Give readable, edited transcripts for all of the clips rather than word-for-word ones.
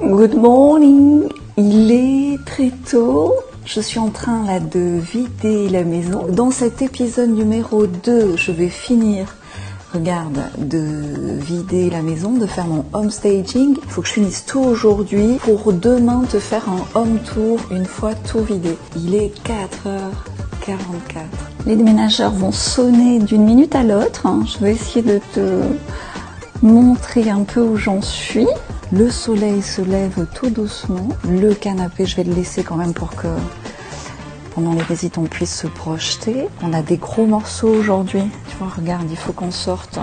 Good morning, il est très tôt, je suis en train là de vider la maison. Dans cet épisode numéro 2, je vais finir, regarde, de vider la maison, de faire mon home staging. Il faut que je finisse tout aujourd'hui pour demain te faire un home tour une fois tout vidé. Il est 4h44. Les déménageurs vont sonner d'une minute à l'autre. Je vais essayer de te montrer un peu où j'en suis. Le soleil se lève tout doucement. Le canapé, je vais le laisser quand même pour que pendant les visites on puisse se projeter. On a des gros morceaux aujourd'hui. Tu vois, regarde, il faut qu'on sorte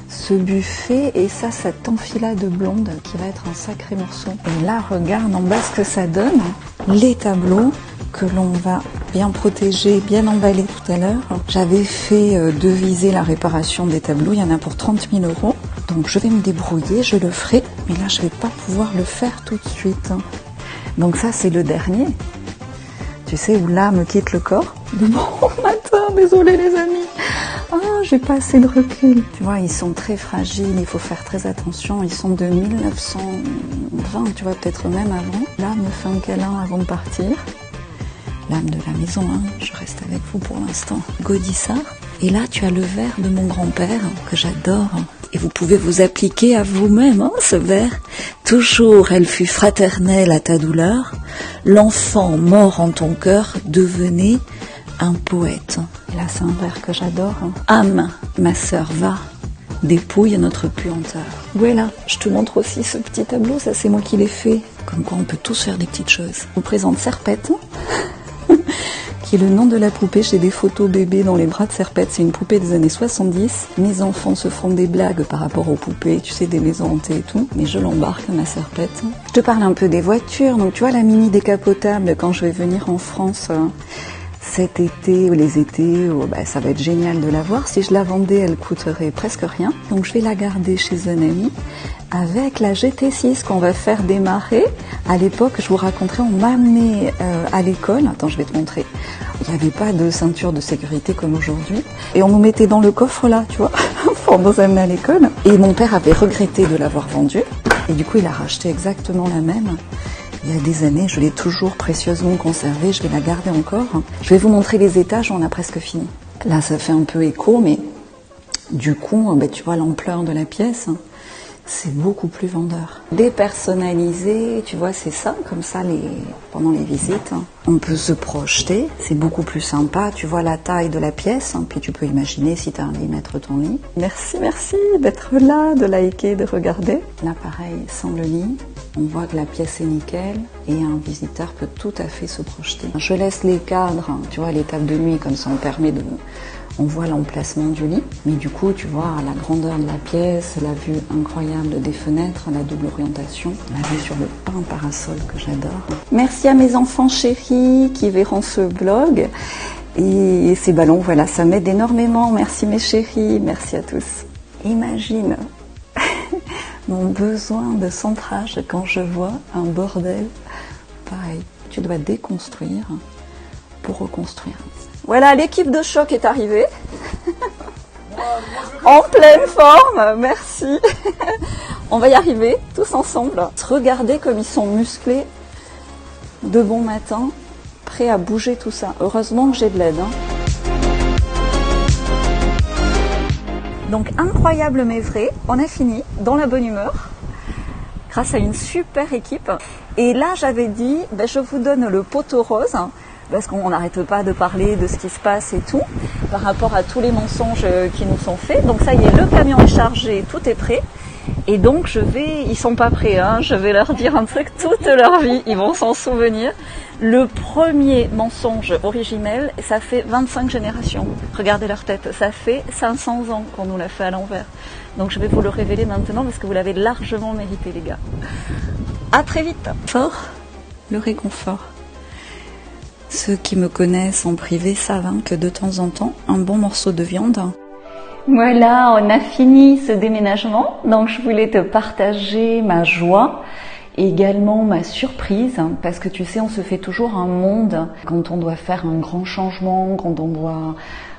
ce buffet et ça, cette enfilade blonde qui va être un sacré morceau. Et là, regarde en bas ce que ça donne. Les tableaux que l'on va bien protéger, bien emballer tout à l'heure. J'avais fait deviser la réparation des tableaux. Il y en a pour 30 000 €. Donc je vais me débrouiller, je le ferai, mais là je vais pas pouvoir le faire tout de suite. Donc ça c'est le dernier, tu sais, où l'âme quitte le corps. De bon matin, désolé les amis, j'ai pas assez de recul. Tu vois, ils sont très fragiles, il faut faire très attention, ils sont de 1920, tu vois, peut-être même avant. L'âme me fait un câlin avant de partir. L'âme de la maison, je reste avec vous pour l'instant. Gaudissart. Et là tu as le verre de mon grand-père, que j'adore. Et vous pouvez vous appliquer à vous-même, ce vers. Toujours elle fut fraternelle à ta douleur, l'enfant mort en ton cœur devenait un poète. Et là, c'est un vers que j'adore. Âme, ma sœur, va, dépouille notre puanteur. Voilà, je te montre aussi ce petit tableau, ça c'est moi qui l'ai fait. Comme quoi on peut tous faire des petites choses. Je vous présente Serpette. Qui est le nom de la poupée. J'ai des photos bébés dans les bras de Serpette. C'est une poupée des années 70. Mes enfants se font des blagues par rapport aux poupées, tu sais, des maisons hantées et tout. Mais je l'embarque, ma Serpette. Je te parle un peu des voitures. Donc tu vois, la Mini décapotable, quand je vais venir en France cet été ou les étés, ça va être génial de la voir. Si je la vendais, elle coûterait presque rien. Donc je vais la garder chez un ami avec la GT6 qu'on va faire démarrer. À l'époque, je vous raconterai, on m'a amené à l'école. Attends, je vais te montrer. Il n'y avait pas de ceinture de sécurité comme aujourd'hui. Et on nous mettait dans le coffre là, tu vois, pour nous amener à l'école. Et mon père avait regretté de l'avoir vendue. Et du coup, il a racheté exactement la même. Il y a des années, je l'ai toujours précieusement conservée. Je vais la garder encore. Je vais vous montrer les étages, on a presque fini. Là, ça fait un peu écho, mais du coup, tu vois l'ampleur de la pièce. C'est beaucoup plus vendeur. Dépersonnalisé, tu vois, c'est ça, comme ça, pendant les visites. On peut se projeter, c'est beaucoup plus sympa. Tu vois la taille de la pièce, puis tu peux imaginer si tu as un lit, mettre ton lit. Merci d'être là, de liker, de regarder. Là, pareil, sans le lit, on voit que la pièce est nickel et un visiteur peut tout à fait se projeter. Je laisse les cadres, tu vois, les tables de nuit, comme ça on permet de... On voit l'emplacement du lit, mais du coup, tu vois la grandeur de la pièce, la vue incroyable des fenêtres, la double orientation, la vue sur le pain parasol que j'adore. Merci à mes enfants chéris qui verront ce vlog. Et ces ballons, voilà, ça m'aide énormément. Merci mes chéris, merci à tous. Imagine mon besoin de centrage quand je vois un bordel. Pareil, tu dois déconstruire pour reconstruire. Voilà, l'équipe de choc est arrivée. En pleine forme, merci. On va y arriver, tous ensemble. Regardez comme ils sont musclés de bon matin, prêts à bouger tout ça. Heureusement que j'ai de l'aide. Donc, incroyable mais vrai, on a fini dans la bonne humeur, grâce à une super équipe. Et là, j'avais dit, je vous donne le poteau rose, parce qu'on n'arrête pas de parler de ce qui se passe et tout, par rapport à tous les mensonges qui nous sont faits. Donc ça y est, le camion est chargé, tout est prêt. Et donc ils sont pas prêts, je vais leur dire un truc toute leur vie, ils vont s'en souvenir. Le premier mensonge originel, ça fait 25 générations. Regardez leur tête, ça fait 500 ans qu'on nous l'a fait à l'envers. Donc je vais vous le révéler maintenant parce que vous l'avez largement mérité les gars. À très vite. Fort, le réconfort. Ceux qui me connaissent en privé savent que de temps en temps, un bon morceau de viande. Voilà, on a fini ce déménagement. Donc je voulais te partager ma joie également ma surprise, parce que tu sais, on se fait toujours un monde quand on doit faire un grand changement, quand on doit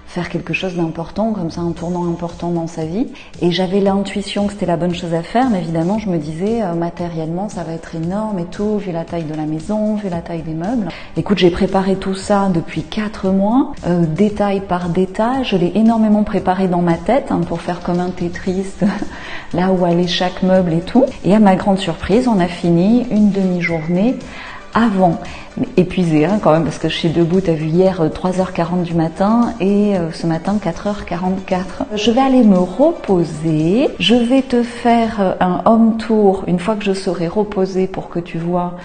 faire quelque chose d'important, comme ça un tournant important dans sa vie. Et j'avais l'intuition que c'était la bonne chose à faire, mais évidemment je me disais matériellement ça va être énorme et tout, vu la taille de la maison, vu la taille des meubles. Écoute, j'ai préparé tout ça depuis 4 mois, détail par détail. Je l'ai énormément préparé dans ma tête pour faire comme un Tetris, là où allait chaque meuble et tout. Et à ma grande surprise, on a fini une demi-journée avant, épuisée quand même, parce que je suis debout, t'as vu hier 3h40 du matin et ce matin 4h44. Je vais aller me reposer, je vais te faire un home tour une fois que je serai reposée pour que tu vois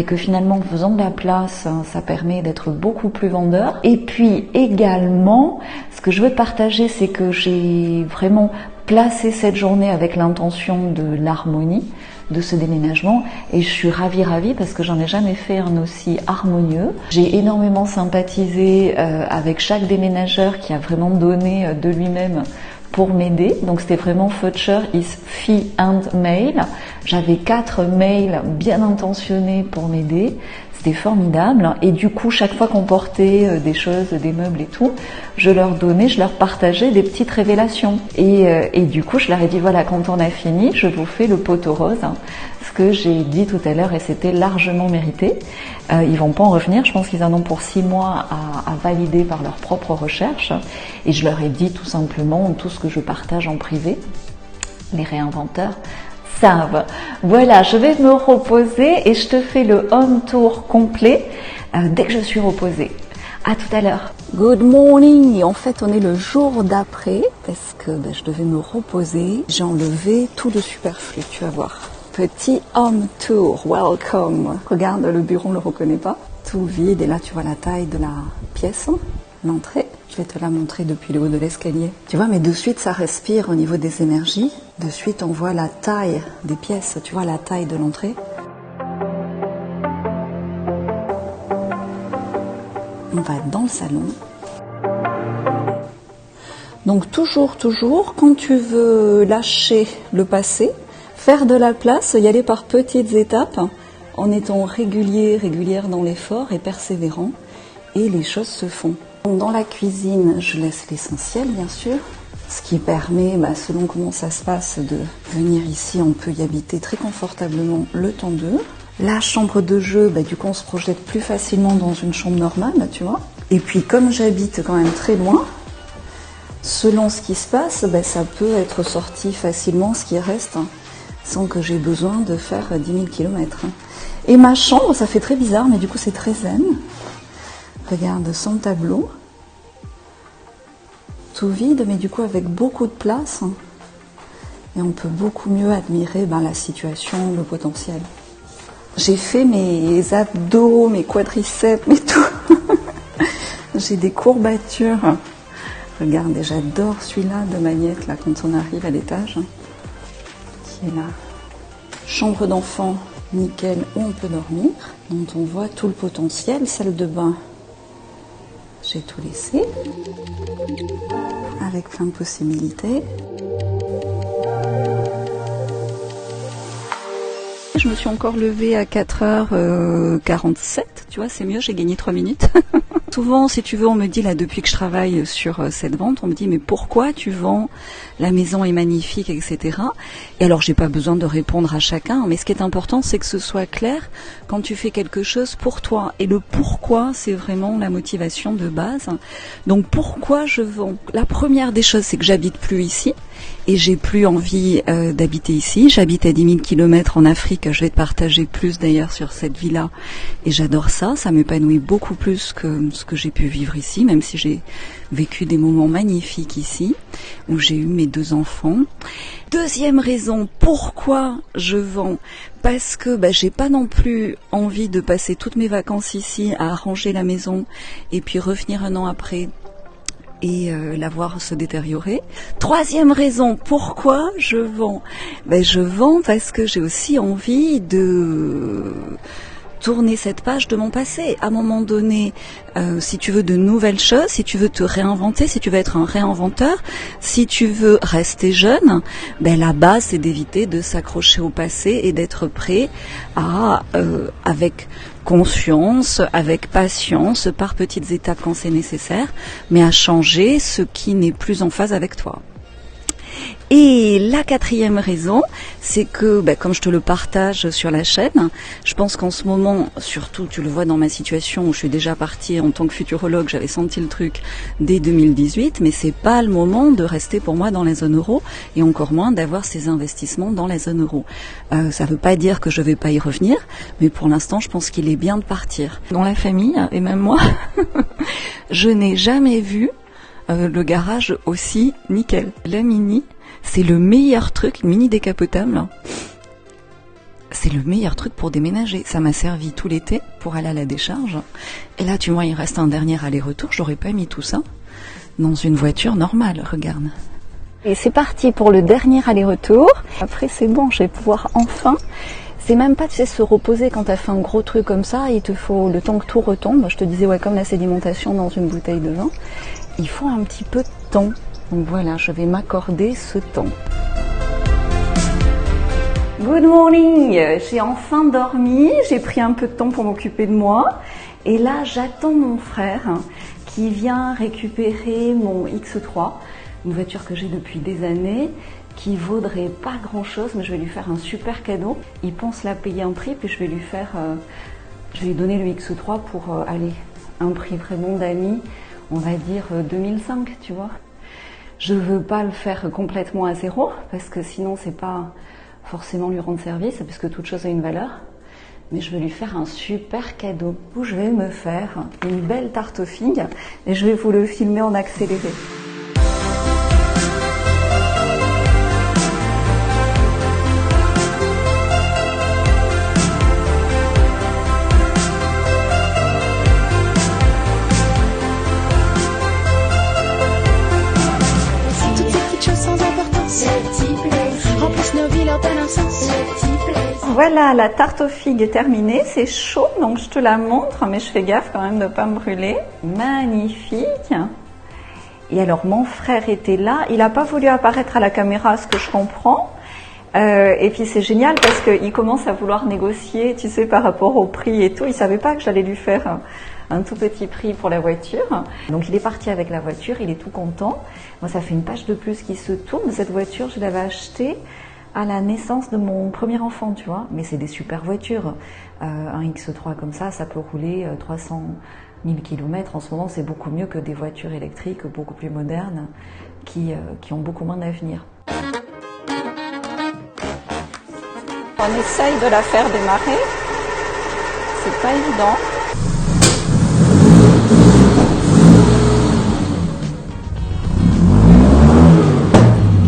que finalement en faisant de la place, ça permet d'être beaucoup plus vendeur. Et puis également, ce que je veux te partager, c'est que j'ai vraiment placé cette journée avec l'intention de l'harmonie, de ce déménagement, et je suis ravie parce que j'en ai jamais fait un aussi harmonieux. J'ai énormément sympathisé avec chaque déménageur qui a vraiment donné de lui-même pour m'aider. Donc c'était vraiment Future is Fee and Mail. J'avais 4 mails bien intentionnés pour m'aider. C'était formidable. Et du coup, chaque fois qu'on portait des choses, des meubles et tout, je leur donnais, je leur partageais des petites révélations. Et du coup, je leur ai dit, voilà, quand on a fini, je vous fais le poteau rose. Ce que j'ai dit tout à l'heure, et c'était largement mérité. Ils vont pas en revenir. Je pense qu'ils en ont pour 6 mois à valider par leurs propres recherches. Et je leur ai dit tout simplement tout ce que je partage en privé. Les réinventeurs savent. Voilà, je vais me reposer et je te fais le home tour complet dès que je suis reposée. À tout à l'heure. Good morning. Et en fait, on est le jour d'après parce que je devais me reposer. J'ai enlevé tout le superflu, tu vas voir. Petit home tour, welcome. Regarde, le bureau, on ne le reconnaît pas. Tout vide et là, tu vois la taille de la pièce, l'entrée. Je vais te la montrer depuis le haut de l'escalier. Tu vois, mais de suite, ça respire au niveau des énergies. De suite, on voit la taille des pièces. Tu vois la taille de l'entrée. On va dans le salon. Donc toujours, quand tu veux lâcher le passé, faire de la place, y aller par petites étapes, en étant régulière dans l'effort et persévérant, et les choses se font. Dans la cuisine, je laisse l'essentiel, bien sûr, ce qui permet, selon comment ça se passe, de venir ici, on peut y habiter très confortablement le temps d'eux. La chambre de jeu, du coup, on se projette plus facilement dans une chambre normale, tu vois. Et puis, comme j'habite quand même très loin, selon ce qui se passe, ça peut être sorti facilement, ce qui reste, sans que j'ai besoin de faire 10 000 km. Et ma chambre, ça fait très bizarre, mais du coup, c'est très zen. Regarde son tableau, tout vide, mais du coup avec beaucoup de place. Et on peut beaucoup mieux admirer la situation, le potentiel. J'ai fait mes abdos, mes quadriceps, mes tout. J'ai des courbatures. Regarde, j'adore celui-là de Magnette, là, quand on arrive à l'étage. Qui est là. Chambre d'enfant, nickel, où on peut dormir. Dont on voit tout le potentiel. Salle de bain. J'ai tout laissé, avec plein de possibilités. Je me suis encore levée à 4h47, tu vois, c'est mieux, j'ai gagné 3 minutes. Souvent, si tu veux, on me dit là, depuis que je travaille sur cette vente, on me dit, mais pourquoi tu vends? La maison est magnifique, etc. Et alors, j'ai pas besoin de répondre à chacun, mais ce qui est important, c'est que ce soit clair quand tu fais quelque chose pour toi. Et le pourquoi, c'est vraiment la motivation de base. Donc, pourquoi je vends? La première des choses, c'est que j'habite plus ici. Et j'ai plus envie d'habiter ici. J'habite à 10 000 km en Afrique. Je vais te partager plus d'ailleurs sur cette vie-là. Et j'adore ça. Ça m'épanouit beaucoup plus que ce que j'ai pu vivre ici, même si j'ai vécu des moments magnifiques ici, où j'ai eu mes 2 enfants. Deuxième raison, pourquoi je vends? Parce que j'ai pas non plus envie de passer toutes mes vacances ici à arranger la maison et puis revenir un an après et la voir se détériorer. Troisième raison, pourquoi je vends? Je vends parce que j'ai aussi envie de tourner cette page de mon passé. À un moment donné, si tu veux de nouvelles choses, si tu veux te réinventer, si tu veux être un réinventeur, si tu veux rester jeune, ben la base c'est d'éviter de s'accrocher au passé et d'être prêt à, avec conscience, avec patience, par petites étapes quand c'est nécessaire, mais à changer ce qui n'est plus en phase avec toi. Et la quatrième raison, c'est que, comme je te le partage sur la chaîne, je pense qu'en ce moment, surtout tu le vois dans ma situation où je suis déjà partie en tant que futurologue, j'avais senti le truc dès 2018, mais c'est pas le moment de rester pour moi dans la zone euro et encore moins d'avoir ces investissements dans la zone euro. Ça veut pas dire que je vais pas y revenir, mais pour l'instant, je pense qu'il est bien de partir. Dans la famille, et même moi, je n'ai jamais vu le garage aussi nickel. La Mini, c'est le meilleur truc, Mini décapotable. C'est le meilleur truc pour déménager. Ça m'a servi tout l'été pour aller à la décharge. Et là, tu vois, il reste un dernier aller-retour. J'aurais pas mis tout ça dans une voiture normale, regarde. Et c'est parti pour le dernier aller-retour. Après, c'est bon, je vais pouvoir enfin... C'est même pas, tu sais, se reposer quand tu as fait un gros truc comme ça. Il te faut le temps que tout retombe. Je te disais, ouais, comme la sédimentation dans une bouteille de vin. Il faut un petit peu de temps. Donc voilà, je vais m'accorder ce temps. Good morning! J'ai enfin dormi, j'ai pris un peu de temps pour m'occuper de moi. Et là, j'attends mon frère qui vient récupérer mon X3, une voiture que j'ai depuis des années, qui vaudrait pas grand chose, mais je vais lui faire un super cadeau. Il pense la payer un prix, puis je vais lui faire, je vais lui donner le X3 pour aller un prix vraiment d'amis, on va dire 2005, tu vois. Je veux pas le faire complètement à zéro, parce que sinon c'est pas forcément lui rendre service, puisque toute chose a une valeur. Mais je vais lui faire un super cadeau. Où je vais me faire une belle tarte aux figues, et je vais vous le filmer en accéléré. Voilà, la tarte aux figues est terminée, c'est chaud donc je te la montre, mais je fais gaffe quand même de ne pas me brûler. Magnifique. Et alors mon frère était là, il n'a pas voulu apparaître à la caméra, ce que je comprends. Et puis c'est génial parce qu'il commence à vouloir négocier, tu sais, par rapport au prix et tout. Il ne savait pas que j'allais lui faire un tout petit prix pour la voiture. Donc il est parti avec la voiture, il est tout content. Moi ça fait une page de plus qui se tourne. Cette voiture, je l'avais achetée à la naissance de mon premier enfant, tu vois. Mais c'est des super voitures. Un X3 comme ça peut rouler 300 000 km. En ce moment, c'est beaucoup mieux que des voitures électriques beaucoup plus modernes qui ont beaucoup moins d'avenir. On essaye de la faire démarrer. C'est pas évident.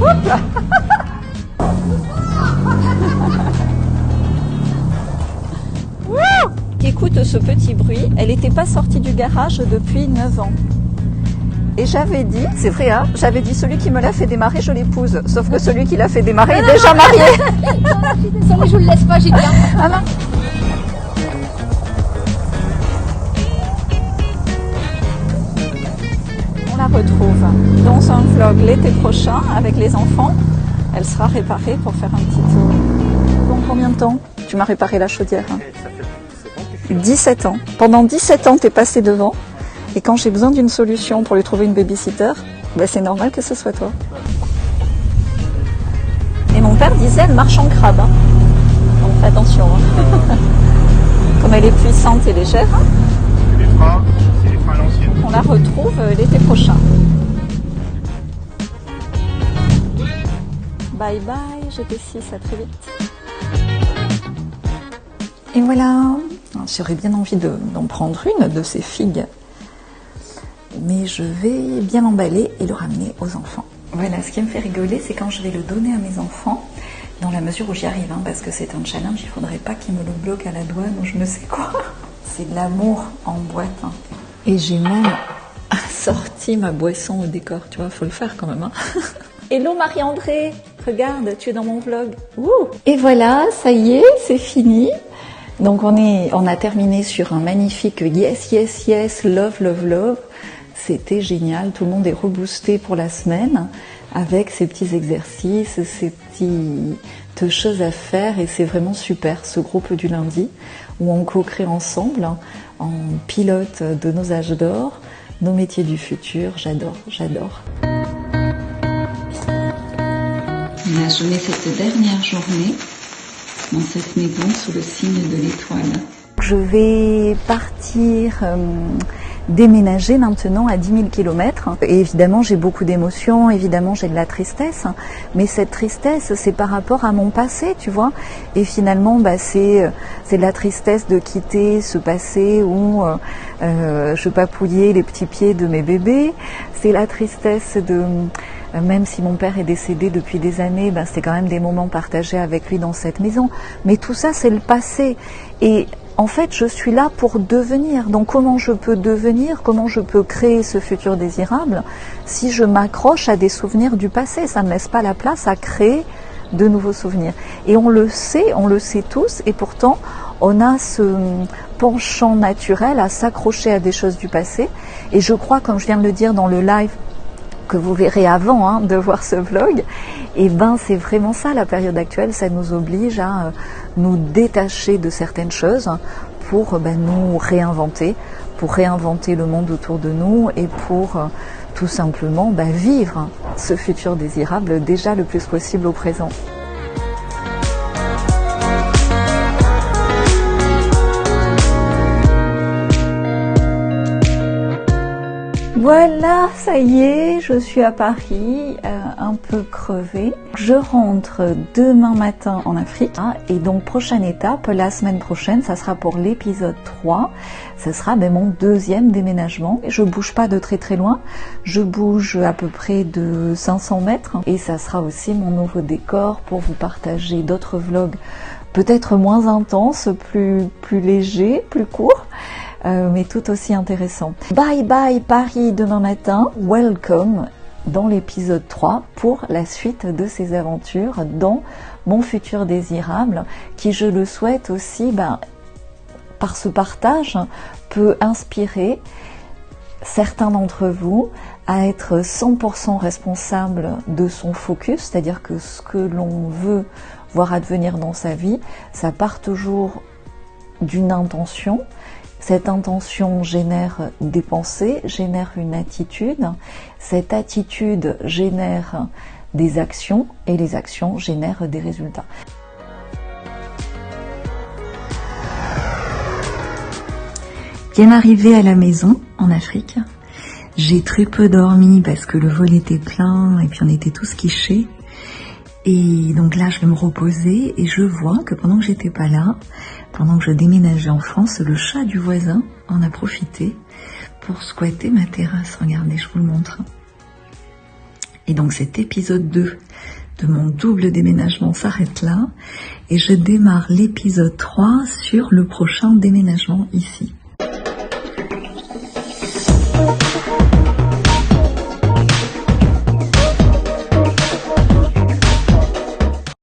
Hop là. Écoute ce petit bruit, elle n'était pas sortie du garage depuis 9 ans. Et j'avais dit, c'est vrai, hein, j'avais dit celui qui me l'a fait démarrer, je l'épouse. Sauf que celui qui l'a fait démarrer est déjà marié. Je suis désolée, je vous le laisse pas, j'ai bien. Ah non. On la retrouve dans un vlog l'été prochain avec les enfants. Elle sera réparée pour faire un petit tour. Bon, combien de temps tu m'as réparé la chaudière? 17 ans. Pendant 17 ans, tu es passé devant. Et quand j'ai besoin d'une solution pour lui trouver une babysitter, c'est normal que ce soit toi. Et mon père disait, elle marche en crabe. Hein. Donc fais attention. Hein. Comme elle est puissante et légère. Hein. C'est les freins à l'ancienne. On la retrouve l'été prochain. Bye bye, GT6, à très vite. Et voilà, j'aurais bien envie d'en prendre une de ces figues. Mais je vais bien l'emballer et le ramener aux enfants. Voilà, ce qui me fait rigoler, c'est quand je vais le donner à mes enfants, dans la mesure où j'y arrive, hein, parce que c'est un challenge, il ne faudrait pas qu'ils me le bloquent à la douane ou je ne sais quoi. C'est de l'amour en boîte. Hein. Et j'ai même sorti ma boisson au décor, tu vois, il faut le faire quand même. Hein. Hello Marie-André, regarde, tu es dans mon vlog. Ouh. Et voilà, ça y est, c'est fini. Donc on a terminé sur un magnifique yes, yes, yes, love, love, love. C'était génial, tout le monde est reboosté pour la semaine avec ces petits exercices, ces petites choses à faire et c'est vraiment super ce groupe du lundi où on co-crée ensemble en pilote de nos âges d'or, nos métiers du futur. J'adore, j'adore. Là, je mets cette dernière journée dans cette maison sous le signe de l'étoile. Je vais partir déménager maintenant à 10 000 km. Et évidemment, j'ai beaucoup d'émotions, évidemment, j'ai de la tristesse. Mais cette tristesse, c'est par rapport à mon passé, tu vois. Et finalement, c'est de la tristesse de quitter ce passé où je papouillais les petits pieds de mes bébés. C'est la tristesse de... Même si mon père est décédé depuis des années, c'est quand même des moments partagés avec lui dans cette maison. Mais tout ça, c'est le passé. Et en fait, je suis là pour devenir. Donc comment je peux devenir, comment je peux créer ce futur désirable si je m'accroche à des souvenirs du passé? Ça ne laisse pas la place à créer de nouveaux souvenirs. Et on le sait tous, et pourtant, on a ce penchant naturel à s'accrocher à des choses du passé. Et je crois, comme je viens de le dire dans le live, que vous verrez avant de voir ce vlog, et c'est vraiment ça la période actuelle, ça nous oblige à nous détacher de certaines choses pour nous réinventer, pour réinventer le monde autour de nous et pour tout simplement vivre ce futur désirable déjà le plus possible au présent. Voilà, ça y est, je suis à Paris, un peu crevée. Je rentre demain matin en Afrique et donc prochaine étape, la semaine prochaine, ça sera pour l'épisode 3, ça sera mon deuxième déménagement. Je bouge pas de très très loin, je bouge à peu près de 500 mètres et ça sera aussi mon nouveau décor pour vous partager d'autres vlogs peut-être moins intenses, plus légers, plus courts. Mais tout aussi intéressant. Bye bye Paris demain matin, welcome dans l'épisode 3 pour la suite de ces aventures dans mon futur désirable qui, je le souhaite aussi, par ce partage, peut inspirer certains d'entre vous à être 100% responsable de son focus, c'est-à-dire que ce que l'on veut voir advenir dans sa vie, ça part toujours d'une intention. Cette intention génère des pensées, génère une attitude. Cette attitude génère des actions et les actions génèrent des résultats. Bien arrivée à la maison en Afrique, j'ai très peu dormi parce que le vol était plein et puis on était tous quichés. Et donc là, je vais me reposer et je vois que pendant que j'étais pas là, pendant que je déménageais en France, le chat du voisin en a profité pour squatter ma terrasse. Regardez, je vous le montre. Et donc cet épisode 2 de mon double déménagement s'arrête là et je démarre l'épisode 3 sur le prochain déménagement ici.